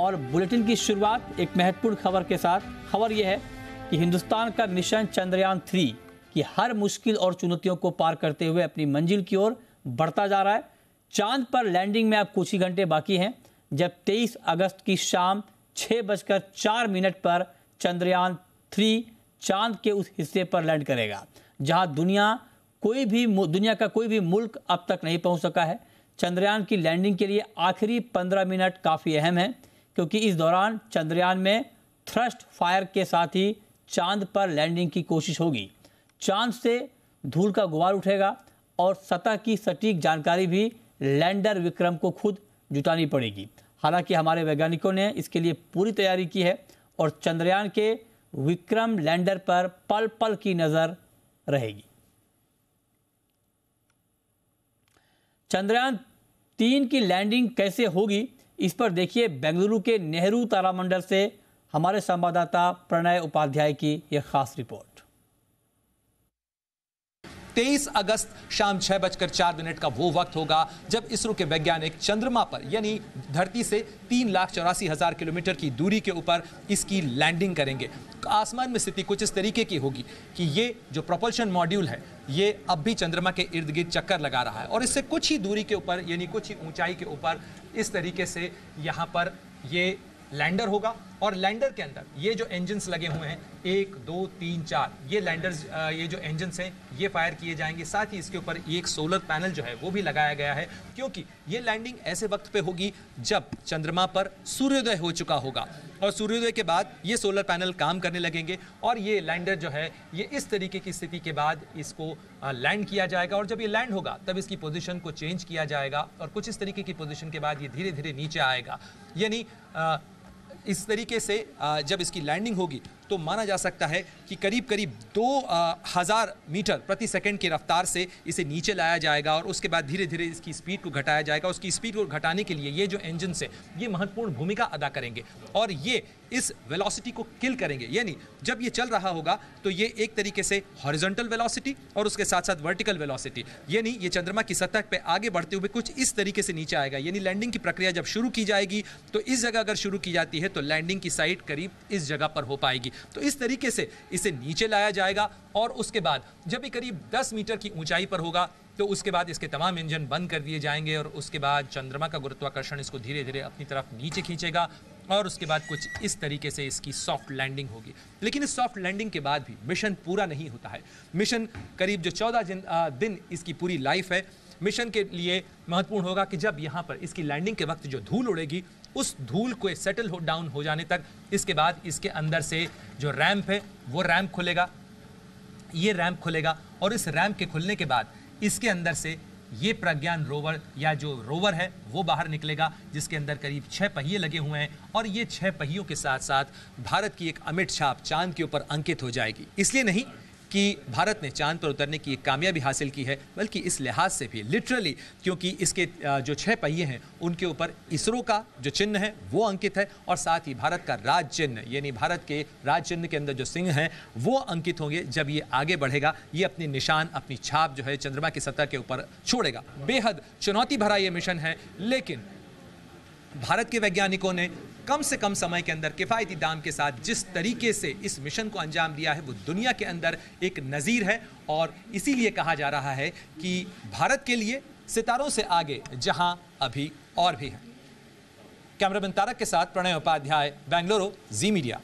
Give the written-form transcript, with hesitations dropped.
और बुलेटिन की शुरुआत एक महत्वपूर्ण खबर के साथ। खबर यह है कि हिंदुस्तान का मिशन चंद्रयान-3 की हर मुश्किल और चुनौतियों को पार करते हुए अपनी मंजिल की ओर बढ़ता जा रहा है। चांद पर लैंडिंग में अब कुछ ही घंटे बाकी हैं, जब 23 अगस्त की शाम 6:04 पर चंद्रयान-3 चांद के उस हिस्से पर लैंड करेगा जहां दुनिया का कोई भी मुल्क अब तक नहीं पहुंच सका है। चंद्रयान की लैंडिंग के लिए आखिरी 15 मिनट काफ़ी अहम है, क्योंकि इस दौरान चंद्रयान में थ्रस्ट फायर के साथ ही चांद पर लैंडिंग की कोशिश होगी। चांद से धूल का गुबार उठेगा और सतह की सटीक जानकारी भी लैंडर विक्रम को खुद जुटानी पड़ेगी। हालांकि हमारे वैज्ञानिकों ने इसके लिए पूरी तैयारी की है और चंद्रयान के विक्रम लैंडर पर पल पल की नजर रहेगी। चंद्रयान-3 की लैंडिंग कैसे होगी, इस पर देखिए बेंगलुरु के नेहरू तारामंडल से हमारे संवाददाता प्रणय उपाध्याय की यह खास रिपोर्ट। 23 अगस्त शाम 6:04 का वो वक्त होगा जब इसरो के वैज्ञानिक चंद्रमा पर यानी धरती से 3,84,000 किलोमीटर की दूरी के ऊपर इसकी लैंडिंग करेंगे। आसमान में स्थिति कुछ इस तरीके की होगी कि ये जो प्रोपल्शन मॉड्यूल है ये अब भी चंद्रमा के इर्द गिर्द चक्कर लगा रहा है और इससे कुछ ही दूरी के ऊपर यानी कुछ ही ऊंचाई के ऊपर इस तरीके से यहाँ पर ये लैंडर होगा और लैंडर के अंदर ये जो इंजन्स लगे हुए हैं 1, 2, 3, 4 ये लैंडर्स ये जो इंजन्स हैं ये फायर किए जाएंगे। साथ ही इसके ऊपर एक सोलर पैनल जो है वो भी लगाया गया है, क्योंकि ये लैंडिंग ऐसे वक्त पे होगी जब चंद्रमा पर सूर्योदय हो चुका होगा और सूर्योदय के बाद ये सोलर पैनल काम करने लगेंगे और ये लैंडर जो है ये इस तरीके की स्थिति के बाद इसको लैंड किया जाएगा और जब ये लैंड होगा तब इसकी पोजीशन को चेंज किया जाएगा और कुछ इस तरीके की पोजीशन के बाद ये धीरे धीरे नीचे आएगा। यानी इस तरीके से जब इसकी लैंडिंग होगी तो माना जा सकता है कि करीब करीब 2000 मीटर प्रति सेकंड की रफ्तार से इसे नीचे लाया जाएगा और उसके बाद धीरे धीरे इसकी स्पीड को घटाया जाएगा। उसकी स्पीड को घटाने के लिए ये जो इंजन से ये महत्वपूर्ण भूमिका अदा करेंगे और ये इस वेलोसिटी को किल करेंगे। यानी जब ये चल रहा होगा तो ये एक तरीके से हॉरिजॉन्टल वेलोसिटी और उसके साथ साथ वर्टिकल वेलोसिटी यानी ये चंद्रमा की सतह पे आगे बढ़ते हुए कुछ इस तरीके से नीचे आएगा। यानी लैंडिंग की प्रक्रिया जब शुरू की जाएगी तो इस जगह अगर शुरू की जाती है तो लैंडिंग की साइट करीब इस जगह पर हो पाएगी। तो इस तरीके से इसे नीचे लाया जाएगा और उसके बाद जब ये करीब 10 मीटर की ऊंचाई पर होगा तो उसके बाद इसके तमाम इंजन बंद कर दिए जाएंगे और उसके बाद चंद्रमा का गुरुत्वाकर्षण इसको धीरे धीरे अपनी तरफ नीचे खींचेगा और उसके बाद कुछ इस तरीके से इसकी सॉफ्ट लैंडिंग होगी। लेकिन इस सॉफ्ट लैंडिंग के बाद भी मिशन पूरा नहीं होता है। मिशन करीब जो 14 दिन इसकी पूरी लाइफ है। मिशन के लिए महत्वपूर्ण होगा कि जब यहाँ पर इसकी लैंडिंग के वक्त जो धूल उड़ेगी उस धूल को सेटल डाउन हो जाने तक इसके बाद इसके अंदर से जो रैंप है वो रैंप खुलेगा, ये रैंप खुलेगा और इस रैंप के खुलने के बाद इसके अंदर से ये प्रज्ञान रोवर या जो रोवर है वो बाहर निकलेगा, जिसके अंदर करीब 6 पहिए लगे हुए हैं और ये 6 पहियों के साथ साथ भारत की एक अमिट छाप चांद के ऊपर अंकित हो जाएगी। इसलिए नहीं कि भारत ने चांद पर उतरने की एक कामयाबी हासिल की है, बल्कि इस लिहाज से भी लिटरली क्योंकि इसके जो 6 पहिए हैं उनके ऊपर इसरो का जो चिन्ह है वो अंकित है और साथ ही भारत का राज चिन्ह यानी भारत के राज चिन्ह के अंदर जो सिंह हैं वो अंकित होंगे। जब ये आगे बढ़ेगा ये अपनी निशान अपनी छाप जो है चंद्रमा की सतह के ऊपर छोड़ेगा। बेहद चुनौती भरा ये मिशन है, लेकिन भारत के वैज्ञानिकों ने कम से कम समय के अंदर किफ़ायती दाम के साथ जिस तरीके से इस मिशन को अंजाम दिया है वो दुनिया के अंदर एक नज़ीर है और इसीलिए कहा जा रहा है कि भारत के लिए सितारों से आगे जहां अभी और भी है। कैमरामैन तारक के साथ प्रणय उपाध्याय, बेंगलुरु, जी मीडिया।